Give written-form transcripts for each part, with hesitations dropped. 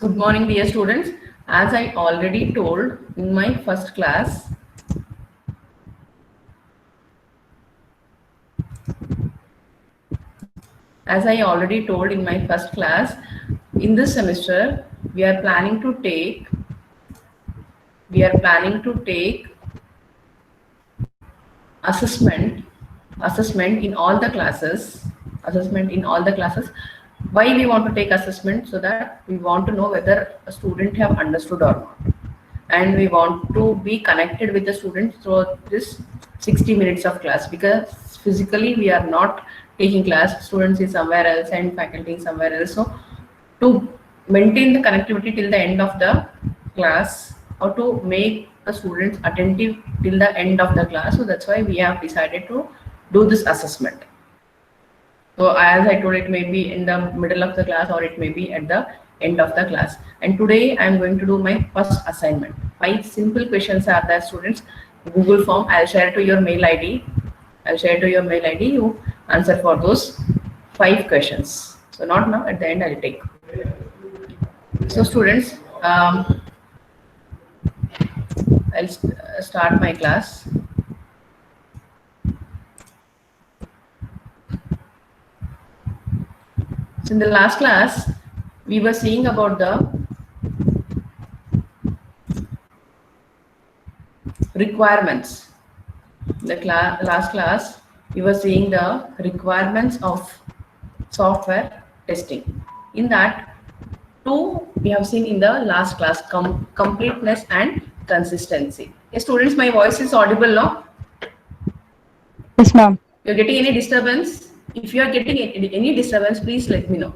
Good morning, dear students. As I already told in my first class, in this semester we are planning to take assessment assessment in all the classes Why we want to take assessment? So that we want to know whether a student have understood or not, and we want to be connected with the students through this 60 minutes of class, because physically we are not taking class, students is somewhere else and faculty is somewhere else. So to maintain the connectivity till the end of the class, or to make the students attentive till the end of the class, so that's why we have decided to do this assessment. So as I told, it may be in the middle of the class or it may be at the end of the class. And today I am going to do my first assignment. 5 simple questions are there, students. Google form, I'll share to your mail ID. You answer for those 5 questions. So not now, at the end I'll take. So students, I'll start my class. So in the last class, we were seeing about the requirements. Last class, we were seeing the requirements of software testing. In that, 2 we have seen in the last class, completeness and consistency. Hey, students, my voice is audible now? Yes, ma'am. You're getting any disturbance? If you are getting any disturbance, please let me know.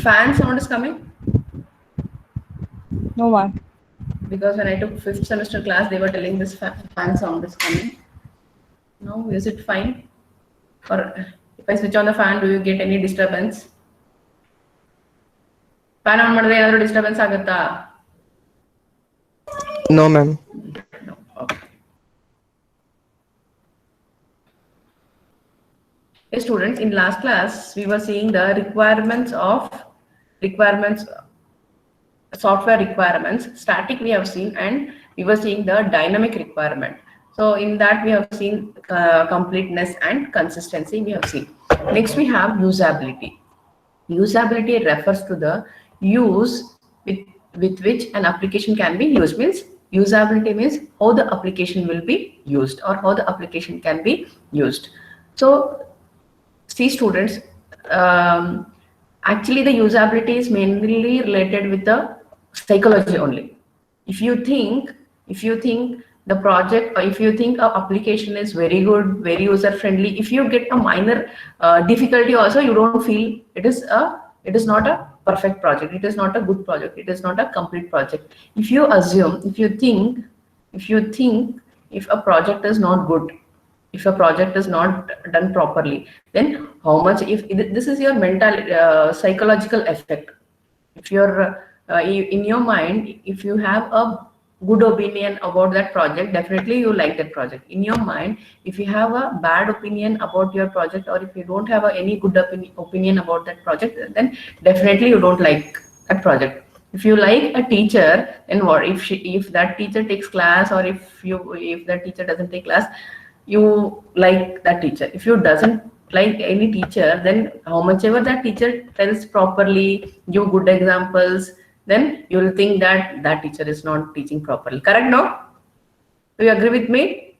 Fan sound is coming? No, ma'am. Because when I took 5th semester class, they were telling this fan sound is coming. No, is it fine? Or if I switch on the fan, do you get any disturbance? Fan on madre another disturbance agutta? No, ma'am. No. Okay. Hey, students, in last class, we were seeing the software requirements. Static we have seen, and we were seeing the dynamic requirement. So in that we have seen completeness and consistency we have seen. Next we have usability. Usability refers to the use with which an application can be used. Means usability means how the application will be used or how the application can be used. So see, students, actually the usability is mainly related with the psychology only. If you think the project, or if you think a application is very good, very user friendly, if you get a minor difficulty also, you don't feel it is not a perfect project, it is not a good project, it is not a complete project. If you think if a project is not good, if a project is not done properly, then how much, if this is your mental psychological effect. If you're in your mind, if you have a good opinion about that project, definitely you like that project. In your mind, if you have a bad opinion about your project, or if you don't have any good opinion about that project, then definitely you don't like that project. If you like a teacher, then what if that teacher takes class, or if that teacher doesn't take class, you like that teacher. If you doesn't like any teacher, then how much ever that teacher tells properly, give good examples, then you will think that that teacher is not teaching properly. Correct? No? Do you agree with me?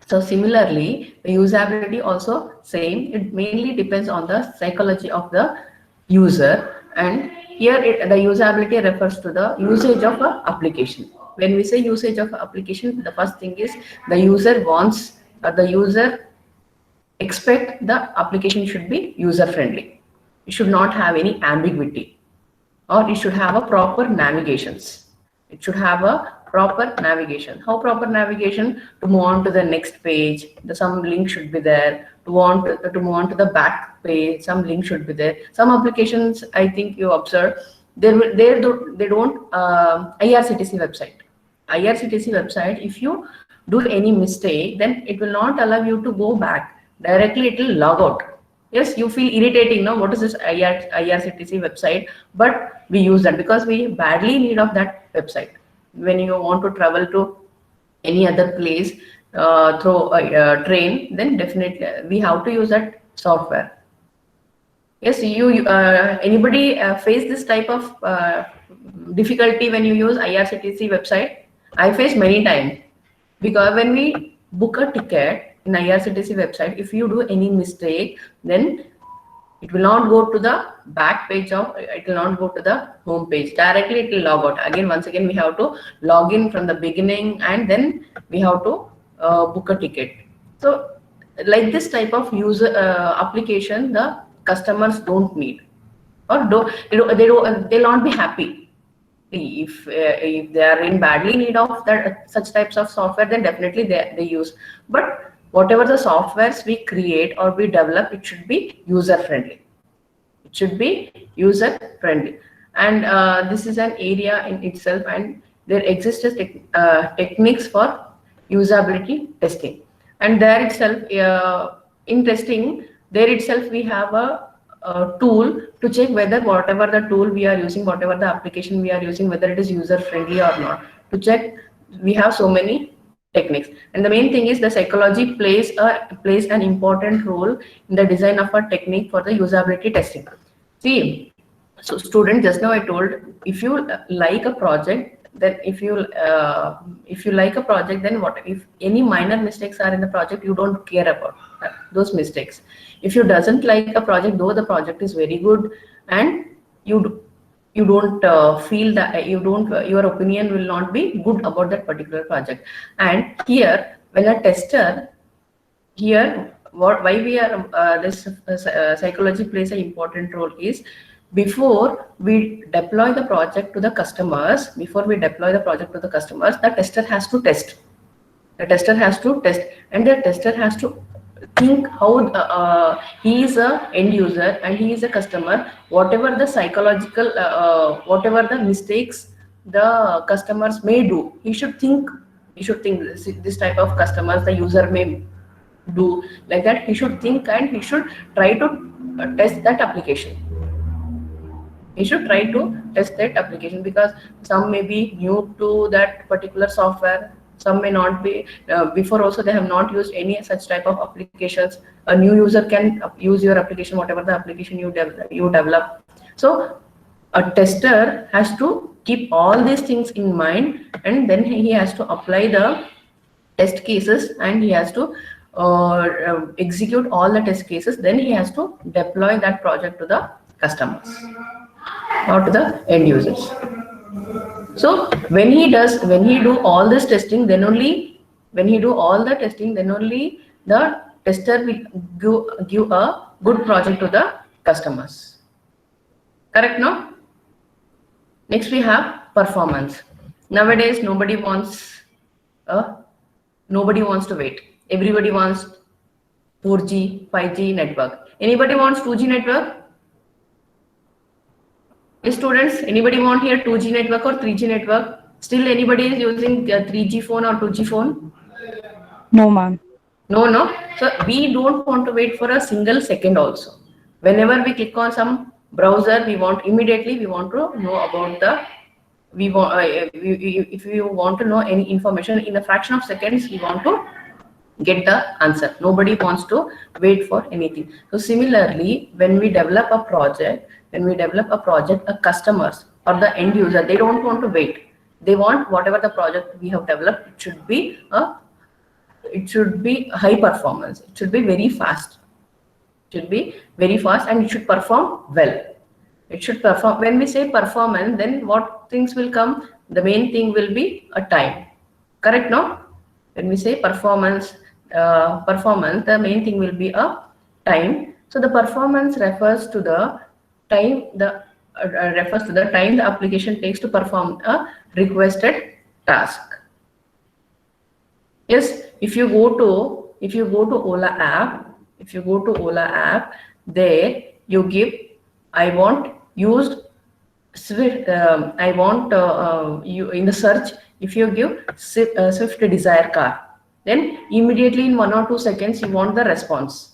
So similarly, the usability also same. It mainly depends on the psychology of the user, and here the usability refers to the usage of an application. When we say usage of an application, the first thing is the user wants, the user expect the application should be user friendly. It should not have any ambiguity, or it should have a proper navigations. It should have a proper navigation. How proper navigation? To move on to the next page, some link should be there. To move on to the back page, some link should be there. Some applications, I think you observe, they don't IRCTC website, if you do any mistake, then it will not allow you to go back directly, it will log out. Yes, you feel irritating now. What is this IRCTC website? But we use that because we badly need of that website. When you want to travel to any other place through a train, then definitely we have to use that software. Yes, anybody face this type of difficulty when you use IRCTC website? I face many times because when we book a ticket in IRCTC website, if you do any mistake, then it will not go to the back page of, it will not go to the home page. Directly it will log out. Again, once again, we have to log in from the beginning and then we have to book a ticket. So like this type of user application, the customers don't need, or they'll not be happy. If they are in badly need of that such types of software, then definitely they use. But whatever the softwares we create or we develop, it should be user friendly. It should be user friendly, and this is an area in itself. And there exists techniques for usability testing, and there itself in testing, there itself we have a tool to check whether whatever the tool we are using, whatever the application we are using, whether it is user friendly or not. To check, we have so many techniques, and the main thing is the psychology plays an important role in the design of a technique for the usability testing. See, so student, just now I told, if you like a project, then if you like a project, then what if any minor mistakes are in the project, you don't care about those mistakes. If you doesn't like a project, though the project is very good, and you don't feel that your opinion will not be good about that particular project. And here, when a tester, here why we are this psychology plays an important role is, before we deploy the project to the customers, the tester has to test. The tester has to test, and the tester has to think how he is a end user and he is a customer. Whatever the psychological, whatever the mistakes the customers may do, he should think. This type of customers the user may do like that. He should think and he should try to test that application. He should try to test that application, because some may be new to that particular software, some may not be, before also they have not used any such type of applications. A new user can use your application, whatever the application you develop. So a tester has to keep all these things in mind, and then he has to apply the test cases, and he has to execute all the test cases. Then he has to deploy that project to the customers or to the end users. So when he do all this testing, then only the tester will give a good project to the customers. Correct, no? Next we have performance. Nowadays nobody wants to wait. Everybody wants 4G, 5G network. Anybody wants 2G network? Yes, students, anybody want here 2G network or 3G network? Still anybody is using 3G phone or 2G phone? No, ma'am. No. So we don't want to wait for a single second also. Whenever we click on some browser, we want to know about if you want to know any information in a fraction of seconds, we want to get the answer. Nobody wants to wait for anything. So similarly, when we develop a project, a customers or the end user, they don't want to wait. They want whatever the project we have developed, it should be high performance. It should be very fast. And it should perform well. It should perform. When we say performance, then what things will come? The main thing will be a time. Correct, no? When we say performance, the main thing will be a time. So the performance refers to the time the application takes to perform a requested task. Yes, if you go to Ola app, there you give, I want used Swift. I want you in the search. If you give Swift Desire car, then immediately in 1 or 2 seconds you want the response.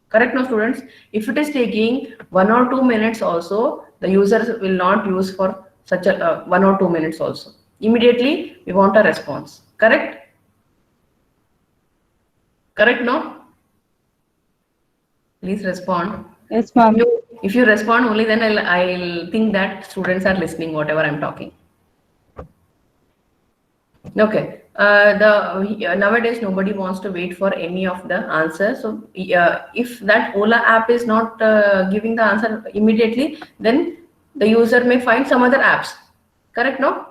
Correct now, students? If it is taking 1 or 2 minutes also, the user will not use for such a 1 or 2 minutes also. Immediately, we want a response. Correct? Correct, no? Please respond. Yes, ma'am. If you respond only, then I'll think that students are listening whatever I'm talking. Okay. Nowadays nobody wants to wait for any of the answers. So if that Ola app is not giving the answer immediately, then the user may find some other apps. Correct? No.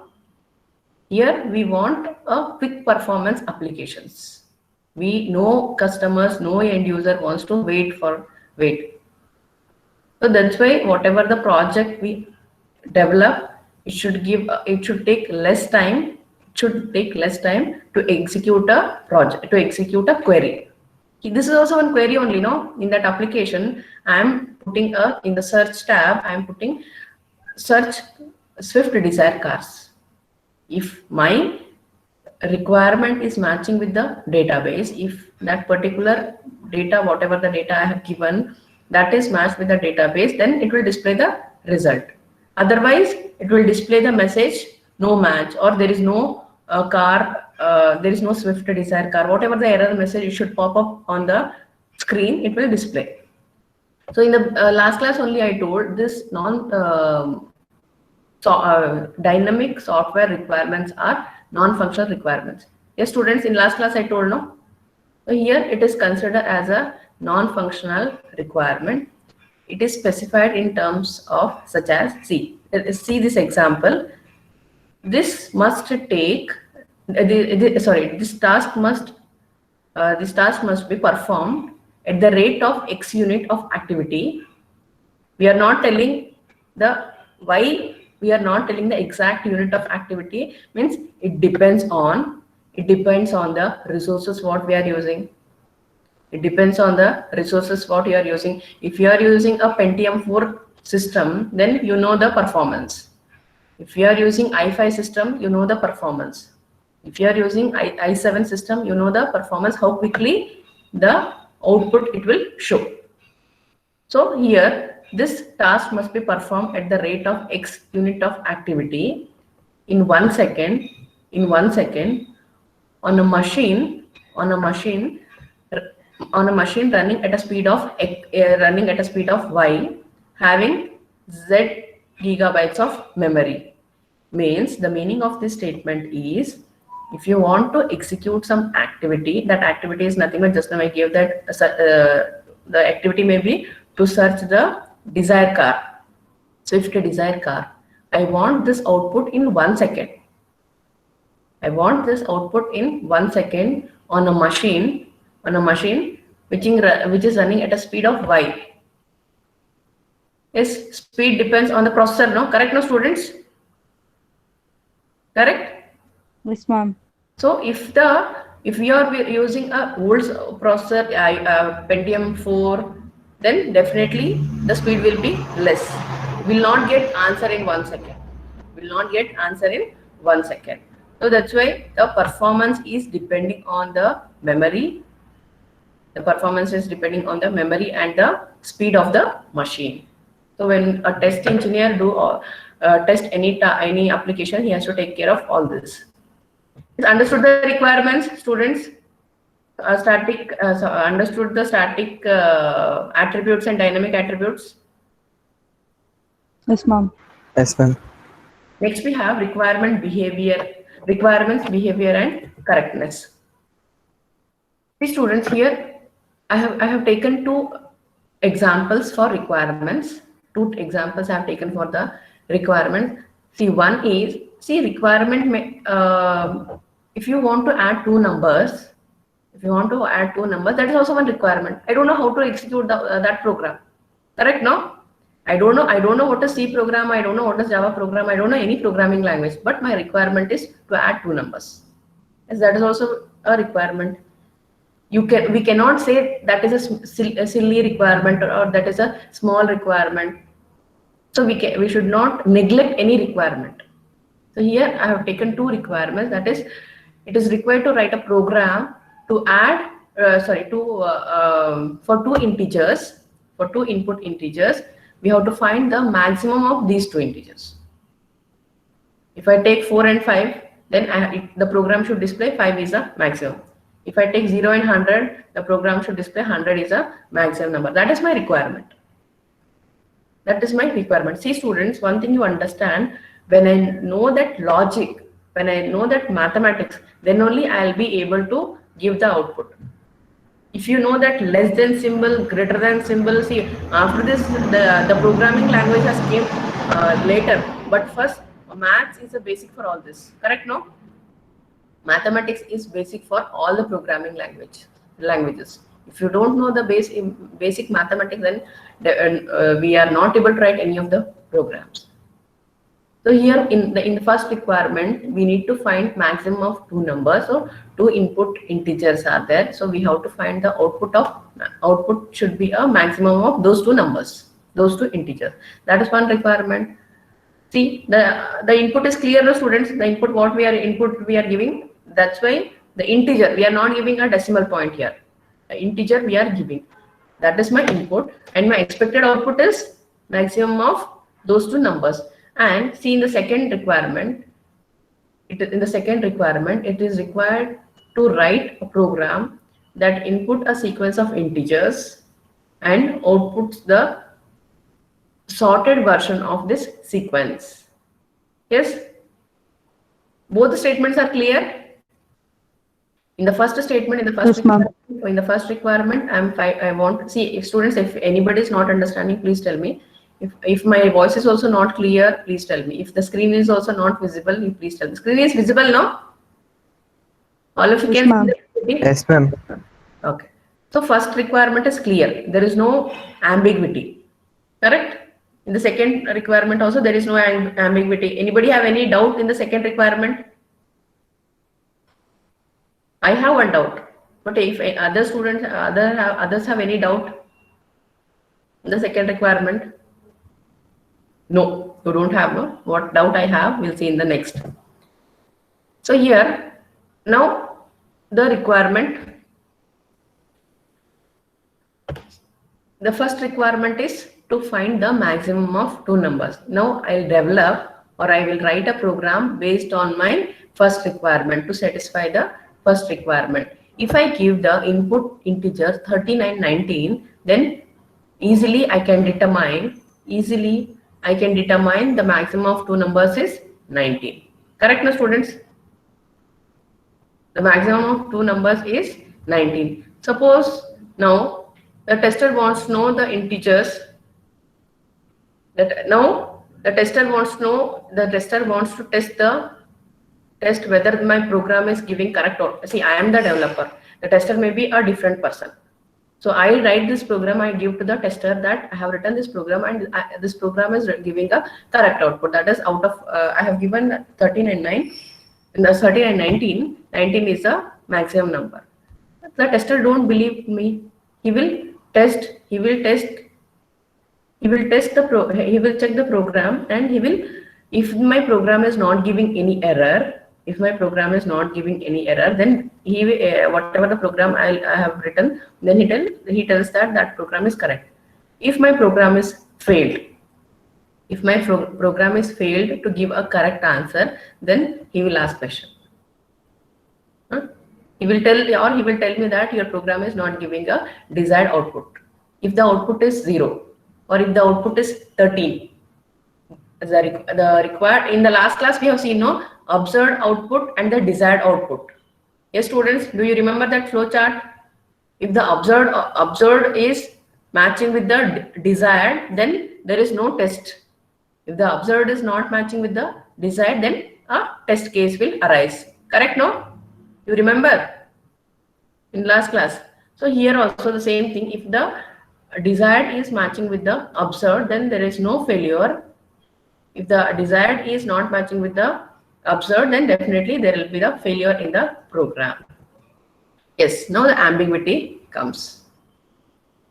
Here we want a quick performance applications. We know customers, no end user wants to wait. So that's why whatever the project we develop, it should take less time. It should take less time to execute a project, to execute a query. This is also one query only, no? In that application, I am putting in the search tab, I am putting search Swift Desire cars. If my requirement is matching with the database, if that particular data, whatever the data I have given, that is matched with the database, then it will display the result. Otherwise, it will display the message no match, or there is no car, there is no Swift Desire car. Whatever the error message, it should pop up on the screen, it will display. So in the last class only I told this dynamic software requirements are non-functional requirements. Yes, students, in last class I told, no? So here it is considered as a non-functional requirement. It is specified in terms of such as, see this example. This must take this task must be performed at the rate of X unit of activity. We are not telling the why. We are not telling the exact unit of activity. Means it depends on the resources what we are using. It depends on the resources what you are using. If you are using a Pentium 4 system, then you know the performance. If you are using i5 system, you know the performance. If you are using i7 system, you know the performance, how quickly the output it will show. So here, this task must be performed at the rate of X unit of activity in 1 second. In 1 second, on a machine running at a speed of Y, having Z gigabytes of memory. Means the meaning of this statement is, if you want to execute some activity, that activity is nothing but just now I gave that the activity may be to search the desired car, Swift Desire car. I want this output in 1 second. I want this output in 1 second on a machine which is running at a speed of Y. Yes, speed depends on the processor, no? Correct, no, students? Correct? Yes, ma'am. So if we are using a old processor, Pentium 4, then definitely the speed will be less. Will not get answer in 1 second. Will not get answer in 1 second. So that's why the performance is depending on the memory. The performance is depending on the memory and the speed of the machine. So when a test engineer test any application, he has to take care of all this. Understood the requirements, students? Understood the static attributes and dynamic attributes? Yes, ma'am. Yes, ma'am. Next we have requirements, behavior and correctness. See, students, here I have taken 2 examples for requirements. 2 examples I have taken for the requirement. See, one is, requirement if you want to add 2 numbers, that is also one requirement. I don't know how to execute that program. Correct, no? I don't know what is C program, I don't know what is Java program, I don't know any programming language, but my requirement is to add 2 numbers. Yes, that is also a requirement. We cannot say that is a silly requirement or that is a small requirement. So we should not neglect any requirement. So here I have taken 2 requirements. That is, it is required to write a program to add for two integers, for two input integers, we have to find the maximum of these two integers. If I take 4 and 5, then the program should display 5 is a maximum. If I take 0 and 100, the program should display 100 is a maximum number. That is my requirement. That is my requirement. See students, one thing you understand, when I know that logic, when I know that mathematics, then only I'll be able to give the output. If you know that less than symbol, greater than symbol, see, after this, the programming language has came later. But first, maths is a basic for all this. Correct, no? Mathematics is basic for all the programming languages. If you don't know the basic mathematics, then we are not able to write any of the programs. So here in the first requirement, we need to find maximum of two numbers. So two input integers are there. So we have to find the output should be a maximum of those two numbers, those two integers. That is one requirement. See, the input is clear, no students. The input we are giving. That's why the integer, we are not giving a decimal point here. The integer we are giving. That is my input, and my expected output is maximum of those two numbers. And see, in the second requirement, it is required to write a program that input a sequence of integers and outputs the sorted version of this sequence. Yes, both the statements are clear. In the first statement, in the first requirement, I want to see, if students, if anybody is not understanding, please tell me. If my voice is also not clear, please tell me. If the screen is also not visible, please tell me. Screen is visible now? All of you can see? Yes, ma'am. Okay. So first requirement is clear. There is no ambiguity. Correct? In the second requirement also, there is no ambiguity. Anybody have any doubt in the second requirement? I have one doubt. But if other students, others have any doubt in the second requirement? No, you don't have. No? What doubt I have, we'll see in the next. So here, now the requirement, the first requirement is to find the maximum of two numbers. Now I'll develop, or I will write a program based on my first requirement to satisfy the first requirement. If I give the input integer 39, 19, then easily I can determine the maximum of two numbers is 19. Correct, no students? The maximum of two numbers is 19. Suppose now the tester wants to know the integers. The tester wants to test whether my program is giving correct or, see, I am the developer. The tester may be a different person. So I write this program, I give to the tester that I have written this program, and this program is giving a correct output. That is out of, I have given 13 and 9. In the 13 and 19, 19 is a maximum number. The tester don't believe me. He will check the program, and if my program is not giving any error, then whatever the program I have written, then he tells that program is correct. If my program is failed, to give a correct answer, then he will ask question. He will tell me that your program is not giving a desired output. If the output is 0, or if the output is 13, the required, in the last class we have seen observed output and the desired output. Yes, students, do you remember that flow chart? If the observed is matching with the desired, then there is no test. If the observed is not matching with the desired, then a test case will arise. Correct, no? You remember in last class? So here also the same thing. If the desired is matching with the observed, then there is no failure. If the desired is not matching with the observed, then definitely there will be the failure in the program. Yes, now the ambiguity comes.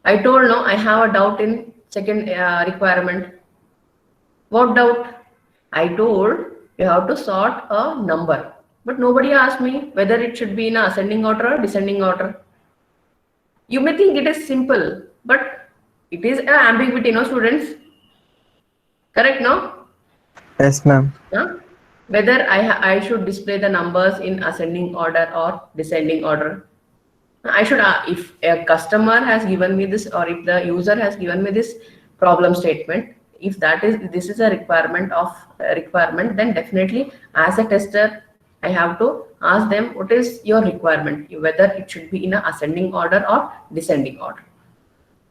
I told I have a doubt in second requirement. What doubt? I told you have to sort a number, but nobody asked me whether it should be in ascending order or descending order. You may think it is simple, but it is an ambiguity, no students? Correct, no? Yes, ma'am. Huh? Whether I should display the numbers in ascending order or descending order. I should, if a customer has given me this, or if the user has given me this problem statement, if this is a requirement, then definitely as a tester, I have to ask them what is your requirement, whether it should be in a ascending order or descending order.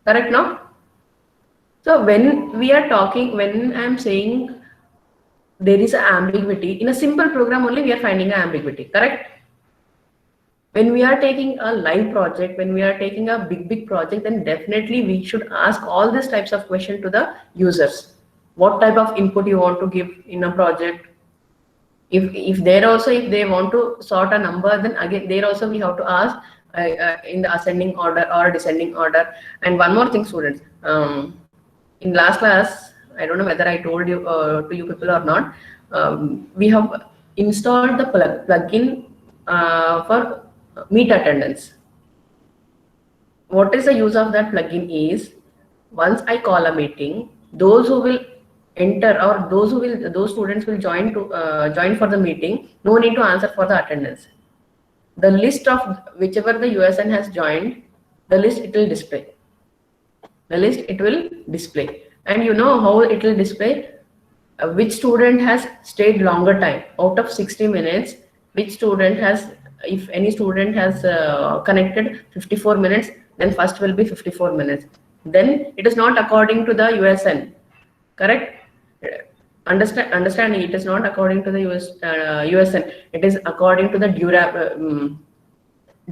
Correct, no? So when we are talking, when I'm saying there is an ambiguity in a simple program only, we are finding an ambiguity. Correct? When we are taking a live project, when we are taking a big project, then definitely we should ask all these types of questions to the users. What type of input you want to give in a project? If they want to sort a number, then again there also we have to ask in the ascending order or descending order. And one more thing, students, in last class, I don't know whether I told you to you people or not, we have installed the plugin for Meet Attendance. What is the use of that plugin is, once I call a meeting, those who will enter, or those students will join for the meeting, no need to answer for the attendance. The list of whichever the USN has joined, the list it will display. The list it will display. And you know how it will display? Which student has stayed longer time out of 60 minutes, which student has, if any student has connected 54 minutes, then first will be 54 minutes. Then it is not according to the USN. Correct? Understanding, it is not according to the USN. It is according to the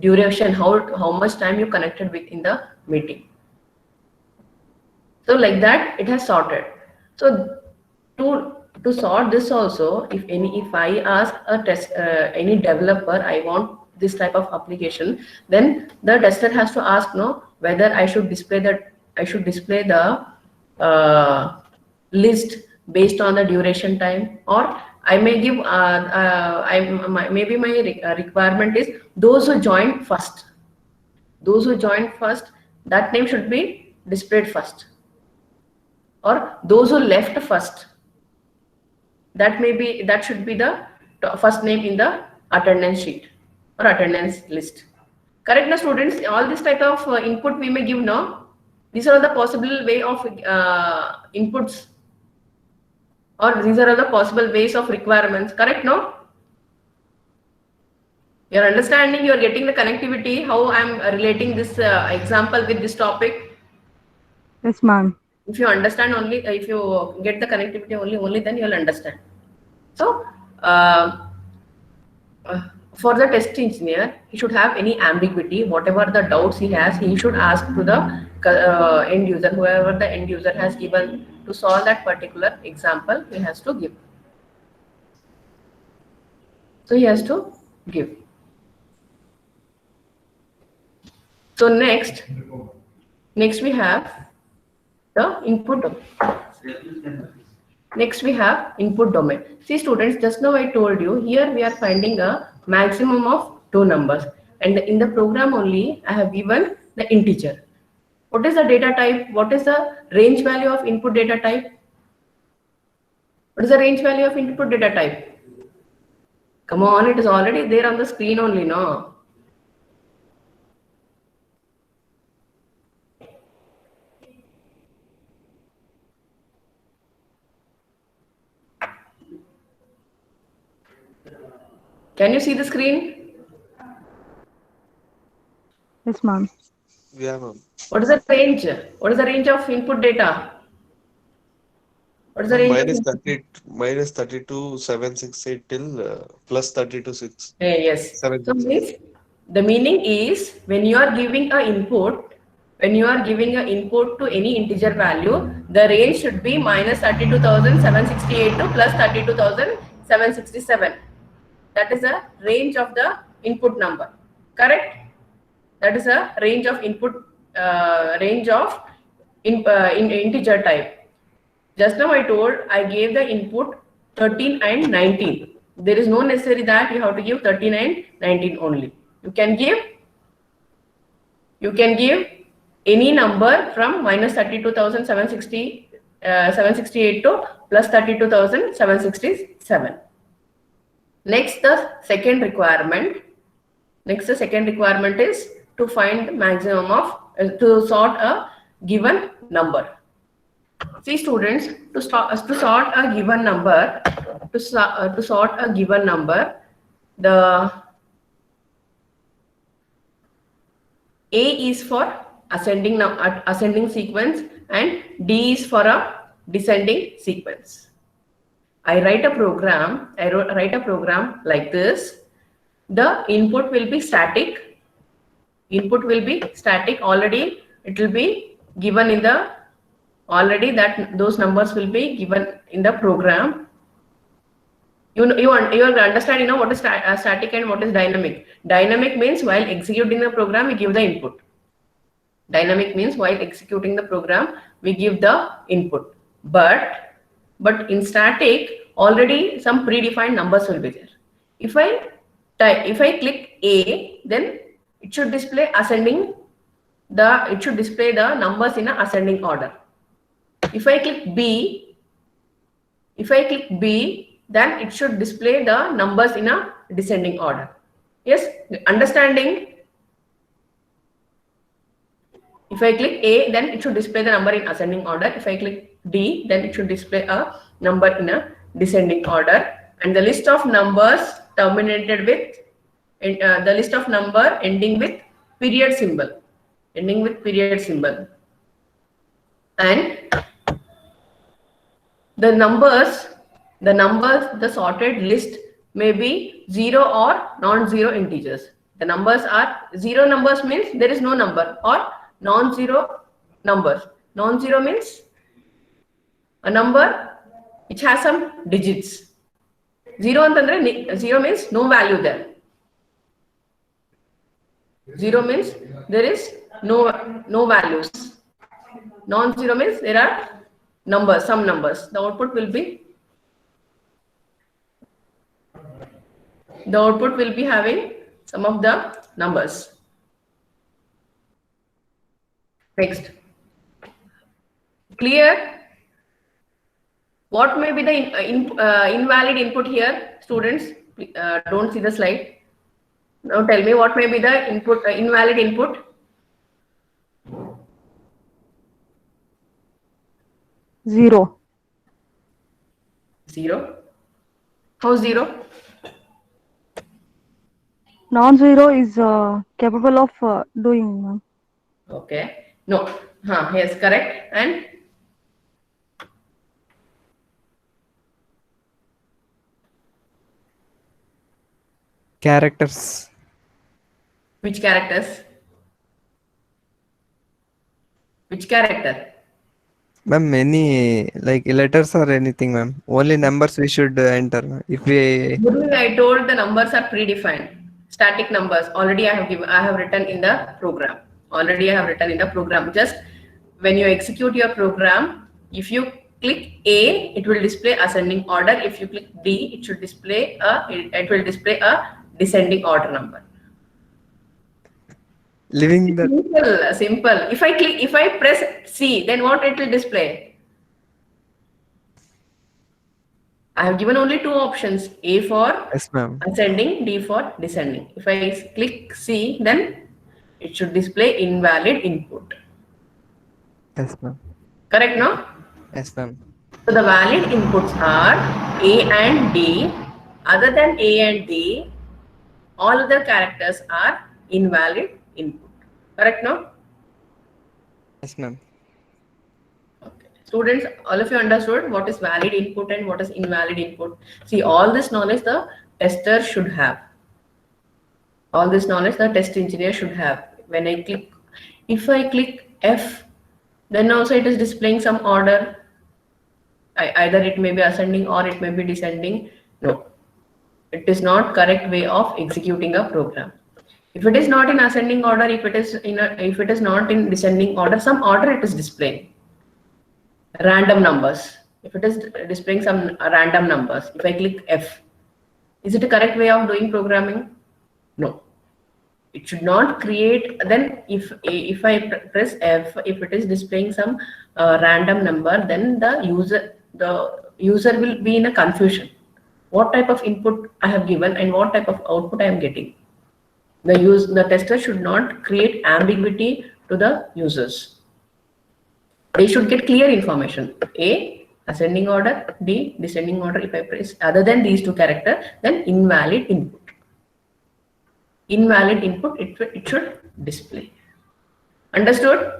duration, how much time you connected within the meeting. So like that, it has sorted. So to sort this also, if I ask any developer, I want this type of application, then the tester has to ask whether I should display the list based on the duration time, or I may give maybe my requirement is those who joined first. Those who joined first, that name should be displayed first. Or those who left first, that should be the first name in the attendance sheet or attendance list. Correct, na students? All this type of input we may give now. These are the possible way of inputs, or these are the possible ways of requirements. Correct, no? You're understanding, you're getting the connectivity, how I'm relating this example with this topic. Yes, ma'am. If you understand only, if you get the connectivity only then you'll understand. So for the test engineer, he should have any ambiguity, whatever the doubts he has, he should ask to the end user, whoever the end user has given to solve that particular example, he has to give. So he has to give. So next we have the input domain. Next we have input domain. See students, just now I told you, here we are finding a maximum of 2 numbers, and in the program only I have given the integer. What is the data type? What is the range value of input data type? What is the range value of input data type? Come on, it is already there on the screen only, no? Can you see the screen? Yes, ma'am. Yeah, ma'am. What is the range? What is the range of input data? What is the range? Minus 32,768 till plus 32,6. Yes. 7, So means the meaning is, when you are giving an input, to any integer value, the range should be minus 32,768 to plus 32,767. That is a range of the input number. Correct? That is a range of input, in integer type. Just now I told, I gave the input 13 and 19. There is no necessary that you have to give 13 and 19 only. You can give You can give any number from minus 32,768 to plus 32,767. Next, the second requirement. Next, the second requirement is to find maximum of to sort a given number. See, students, to sort a given number, to sort a given number, the A is for ascending sequence and D is for a descending sequence. I write a program like this. The input will be static. Already it will be given in the those numbers will be given in the program. You understand what is static and what is dynamic. Dynamic means while executing the program we give the input. Dynamic means while executing the program we give the input. But in static already some predefined numbers will be there. If I click A, then it should display the numbers in an ascending order. If I click B, then it should display the numbers in a descending order. Yes, understanding? If I click A, then it should display the number in ascending order. If I click D, then it should display a number in a descending order. And the list of numbers terminated with the list of number ending with period symbol. And the sorted list may be 0 or non-zero integers. The numbers are 0 numbers means there is no number, or non-zero numbers. Non-zero means a number which has some digits. 0 means no value there. 0 means there is no values. Non-zero means there are numbers, some numbers. The output will be having some of the numbers. Next, clear? What may be the invalid input here, students? Don't see the slide. Now tell me what may be the input invalid input. Zero. How 0? Non-zero is capable of doing, ma'am. Okay. No. Yes, correct. And characters. which characters? Which character? Ma'am, many like letters or anything, ma'am. Only numbers we should enter. If we I told the numbers are predefined. Static numbers already I have written in the program. Just when you execute your program, if you click A, it will display ascending order. If you click D, it will display a descending order number. living that Simple. If I press C, then what it will display? I have given only 2 options, A for yes, ma'am. ascending, D for descending. If I click C, then it should display invalid input. Yes, ma'am. Correct, no? Yes, ma'am. So the valid inputs are A and D. Other than A and D, all other characters are invalid input. Correct, no? Yes, ma'am. Okay. Students, all of you understood what is valid input and what is invalid input. See, all this knowledge the tester should have. All this knowledge the test engineer should have. If I click F, then also it is displaying some order. Either it may be ascending or it may be descending. No, it is not correct way of executing a program. If it is not in ascending order, if it is not in descending order, some order it is displaying. Random numbers. If it is displaying some random numbers, if I click F, is it a correct way of doing programming? No. It should not create. Then if I press F, if it is displaying some random number, then the user will be in a confusion. What type of input I have given and what type of output I am getting. The tester should not create ambiguity to the users. They should get clear information. A, ascending order, D, descending order. If I press other than these two characters, then invalid input. Invalid input, it should display. Understood?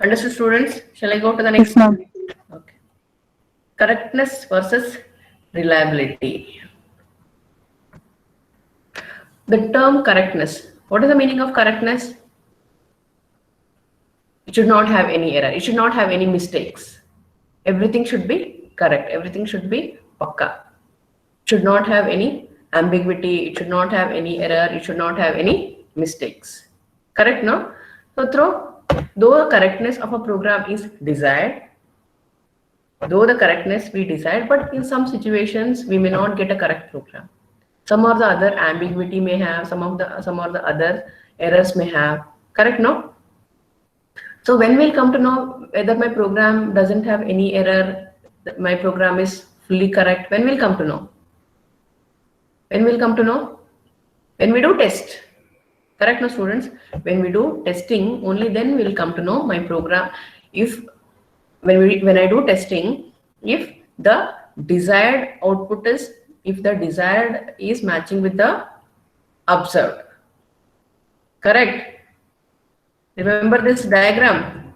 Understood, students? Shall I go to the next? Yes, ma'am. Okay. Correctness versus reliability. The term correctness. What is the meaning of correctness? It should not have any error. It should not have any mistakes. Everything should be correct. Everything should be pakka. It should not have any ambiguity. It should not have any error. It should not have any mistakes. Correct, no? So though the correctness of a program is desired, we decide, but in some situations we may not get a correct program. Some or the other ambiguity may have, some or the other errors may have. Correct, no? So when we'll come to know whether my program doesn't have any error, my program is fully correct, when we'll come to know? When we'll come to know? When we do test. Correct, no, students? When we do testing, only then we'll come to know my program. When I do testing, if the desired output is, if the desired is matching with the observed. Correct? Remember this diagram?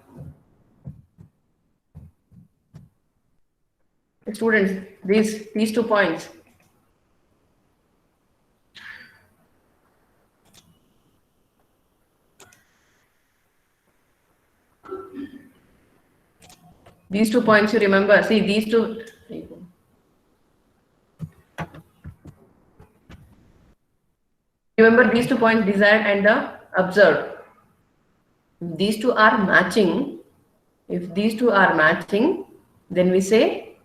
Students, these 2 points. These 2 points you remember. See, these two. Remember these 2 points, desired and the observed. If these two are matching, then we say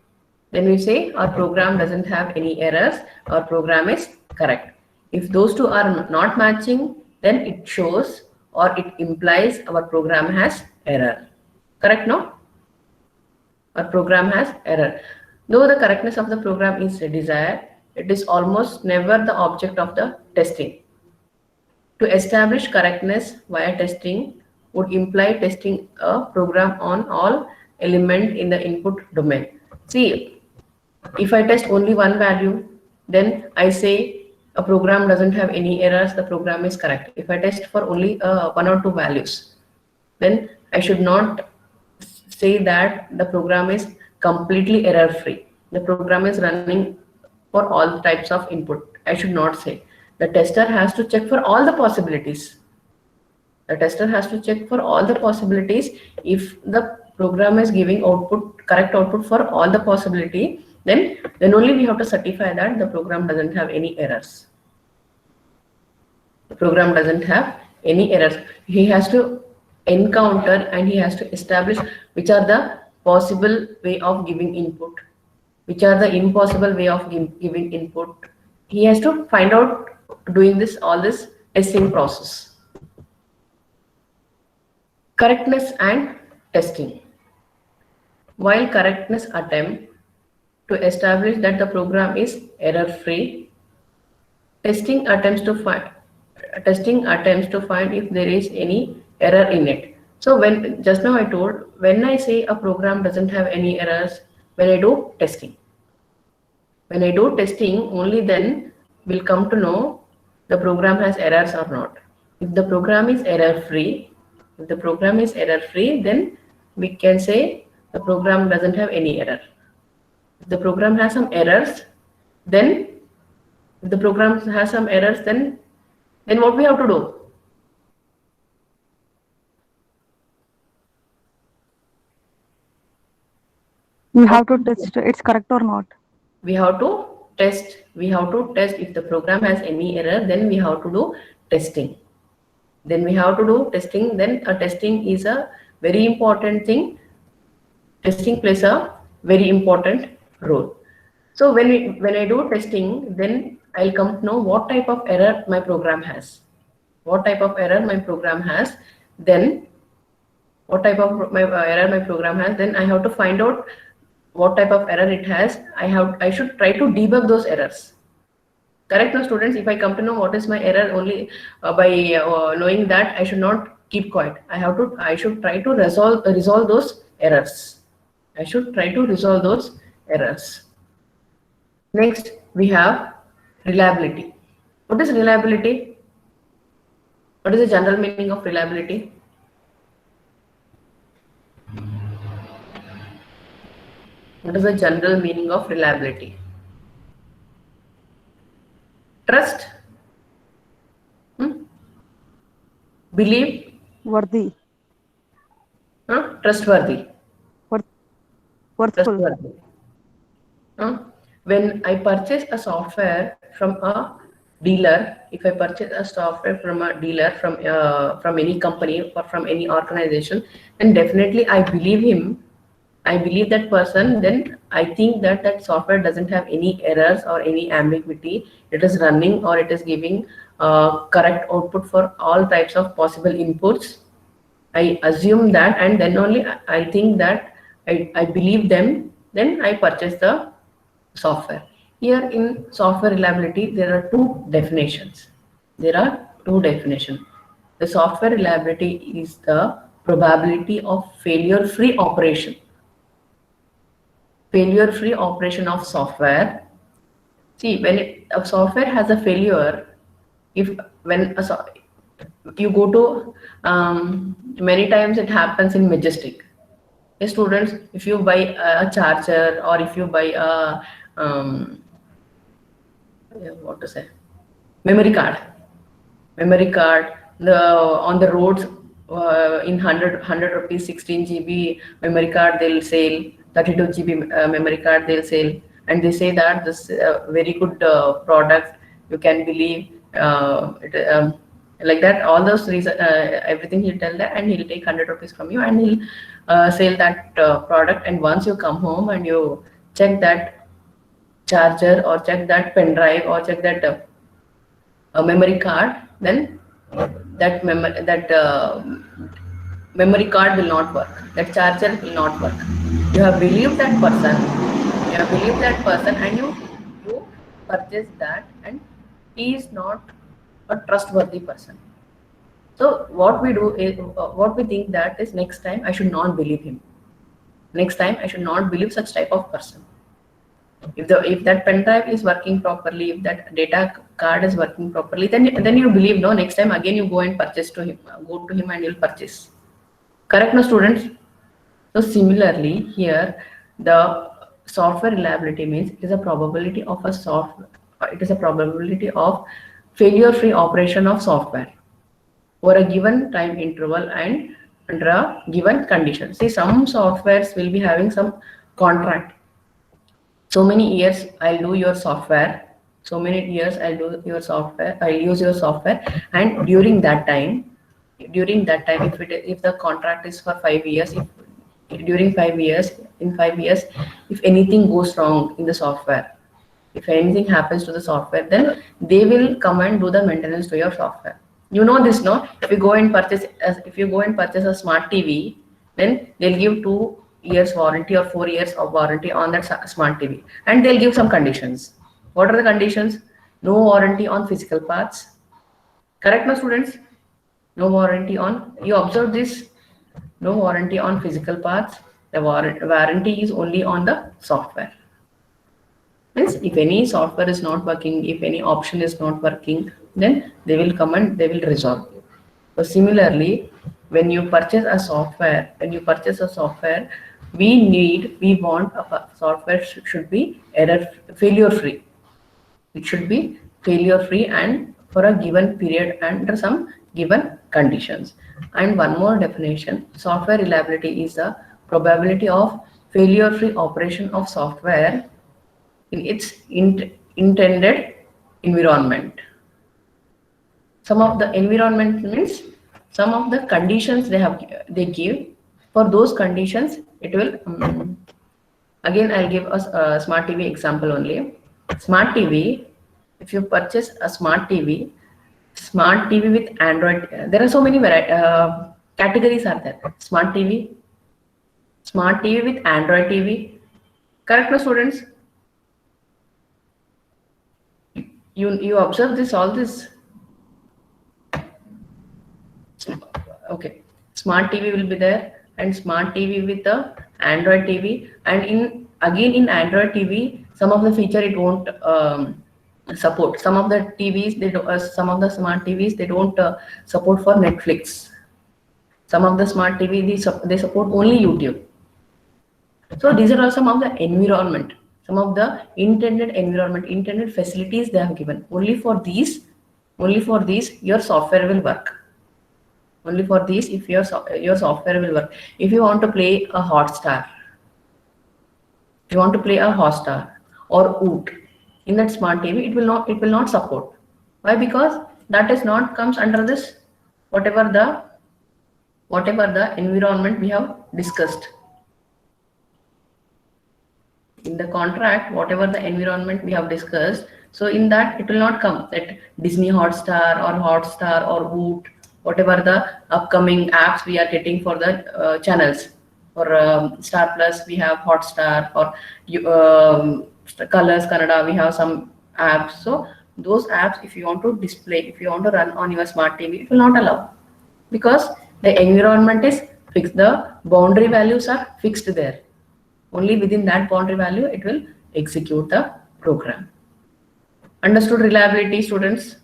our program doesn't have any errors, our program is correct. If those two are not matching, then it shows or it implies our program has error. Correct, no? Our program has error. Though the correctness of the program is desired, it is almost never the object of the testing. To establish correctness via testing would imply testing a program on all elements in the input domain. See, if I test only one value, then I say a program doesn't have any errors, the program is correct. If I test for only 1 or 2 values, then I should not say that the program is completely error free. The program is running for all types of input. I should not say. The tester has to check for all the possibilities. The tester has to check for all the possibilities. If the program is giving correct output for all the possibility, then only we have to certify that the program doesn't have any errors. The program doesn't have any errors. He has to encounter and he has to establish which are the possible way of giving input, which are the impossible way of giving input. He has to find out doing all this testing process. Correctness and testing. While correctness attempt to establish that the program is error free, testing attempts to find if there is any error in it. So when just now I told, when I say a program doesn't have any errors, when I do testing. When I do testing, only then we'll come to know the program has errors or not. If the program is error free, then we can say the program doesn't have any error. If the program has some errors, then what we have to do? We have to test it's correct or not. We have to test. If the program has any error, then we have to do testing. Then a testing is a very important thing. Testing plays a very important role. So when I do testing, then I'll come to know what type of error my program has. What type of error my program has, then what type of error my program has, then I have to find out what type of error it has. I should try to debug those errors. Correct now, students? If I come to know what is my error only by knowing that, I should not keep quiet. I should try to resolve those errors. I should try to resolve those errors. Next, we have reliability. What is reliability? What is the general meaning of reliability? What is the general meaning of reliability? Trust, believe, Worthy. trustworthy. Worthful. Trustworthy. When I purchase a software from a dealer, if I purchase a software from a dealer, from any company or from any organization, then definitely I believe him. I believe that person. Then I think that that software doesn't have any errors or any ambiguity. It is running or it is giving correct output for all types of possible inputs. I assume that, and then only I think that I believe them. Then I purchase the software. Here in software reliability, there are two definitions. There are two definitions. The software reliability is the probability of failure-free operation. Failure-free operation of software. See, when a software has a failure, you go to many times it happens in Majestic. Yes, students, if you buy a charger or if you buy a what to say, memory card, on the roads in 100 rupees 16 GB memory card they'll sell, 32 GB memory card they'll sell, and they say that this very good product, you can believe like that. All those reasons, everything he'll tell that, and he'll take 100 rupees from you and he'll sell that product. And once you come home and you check that charger or check that pen drive or check that memory card, then that memory card will not work, that charger will not work. You have believed that person, and you purchase that, and he is not a trustworthy person. So what we do is, what we think that is, next time I should not believe him. Next time I should not believe such type of person. If that pen drive is working properly, if that data card is working properly, then you believe. No, next time again you go and purchase to him, go to him and you'll purchase. Correct, no, students? So similarly here, the software reliability means it is a probability of failure-free operation of software for a given time interval and under a given condition. See, some softwares will be having some contract. So many years I'll do your software. So many years I'll do your software. I'll use your software, and during that time, if the contract is for 5 years, in 5 years, if anything goes wrong in the software, if anything happens to the software, then they will come and do the maintenance to your software. You know this, no? If you go and purchase a smart TV, then they'll give 2 years warranty or 4 years of warranty on that smart TV, and they'll give some conditions. What are the conditions? No warranty on physical parts. Correct, no, students? No warranty on, you observe this, no warranty on physical parts. The warranty is only on the software. Means if any software is not working, if any option is not working, then they will come and they will resolve it. So similarly, when you purchase a software, we want a software should be failure free. It should be failure free and for a given period under some given conditions. And one more definition, software reliability is the probability of failure free operation of software in its intended environment. Some of the environment means some of the conditions they give. For those conditions, it will again I'll give us a smart TV example only. Smart TV, If you purchase a smart TV with Android, there are so many categories are there. Smart TV with Android TV. Correct, no students? You observe this all this. Okay, smart TV will be there, and smart TV with the Android TV, and in Android TV, some of the feature it won't support. Some of the TVs they do, some of the smart TVs they don't support for Netflix. Some of the smart TV they support only YouTube. So these are all some of the environment, some of the intended facilities they have given. Only for these, your software will work. Only for these, if your software will work. If you want to play a Hotstar, if you want to play a Hotstar or Oot in that smart TV, it will not support. Why? Because that is not comes under this whatever the environment we have discussed. In the contract, whatever the environment we have discussed, so in that it will not come that Disney Hotstar or Woot, whatever the upcoming apps we are getting for the channels. For Star Plus, we have Hotstar, or Colors Kannada, we have some apps. So those apps, if you want to display, if you want to run on your smart TV, it will not allow, because the environment is fixed. The boundary values are fixed there. Only within that boundary value it will execute the program. Understood reliability, students?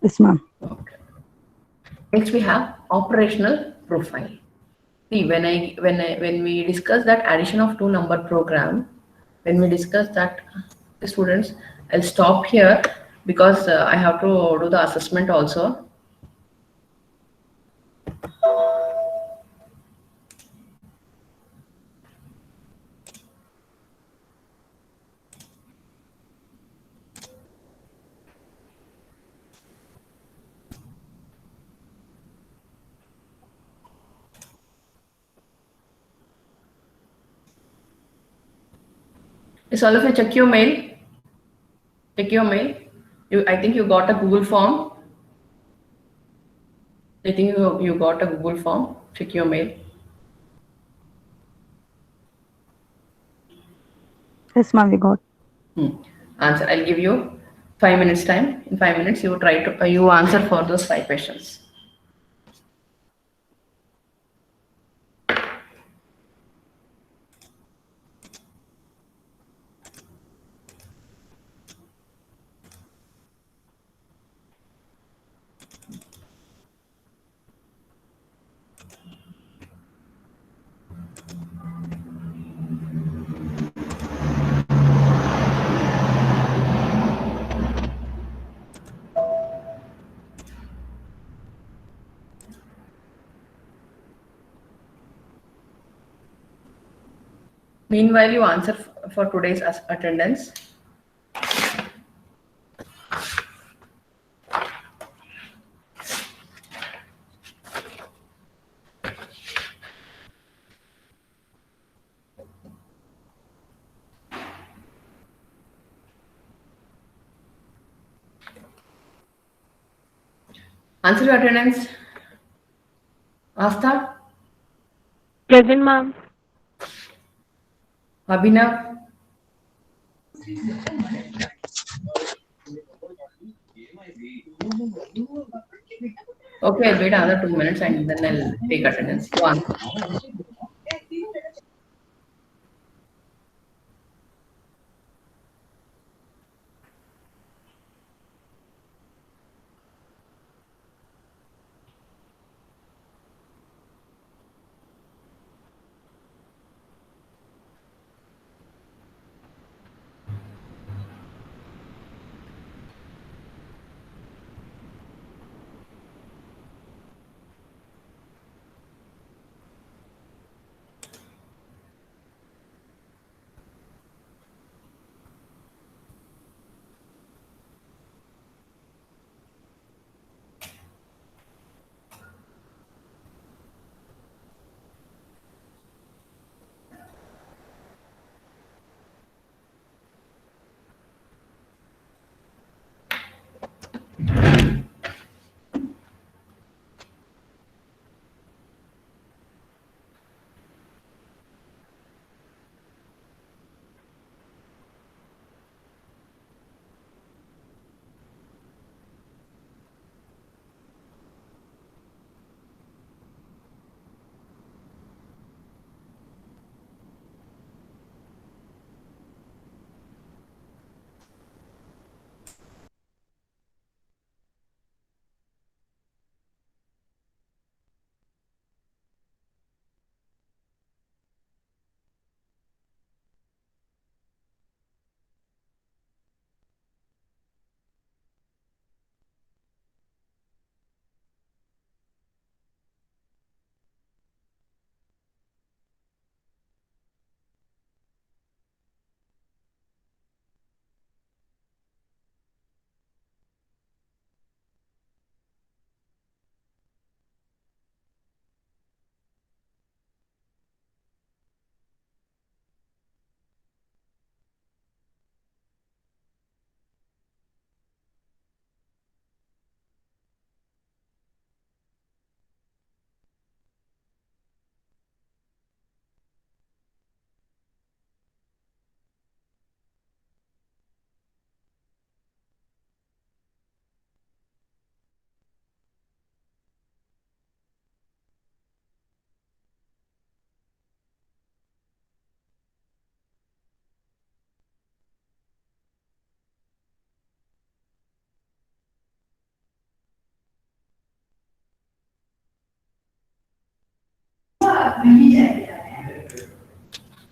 Yes, ma'am. Okay. Next we have operational profile. See, when we discuss that addition of two number program, when we discuss that, students, I'll stop here because I have to do the assessment also. Is all of you check your mail? Check your mail. I think you got a Google form. I think you got a Google form. Check your mail. Yes, ma'am, we got. Answer. I'll give you 5 minutes time. In 5 minutes, you try to you answer for those 5 questions. Meanwhile, you answer for today's attendance. Answer your attendance. Asta, Present, ma'am. Abhinav, okay, I'll wait another 2 minutes and then I'll take attendance. You answer.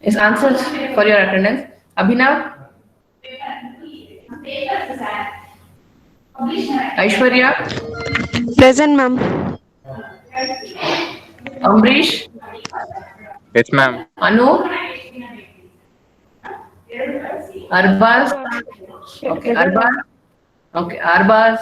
Is answers for your attendance. Abhinav? Aishwarya? Present, ma'am. Ambrish? Yes, ma'am. Anu? Arbaz? Okay, Arbaz? Okay, Arbaz?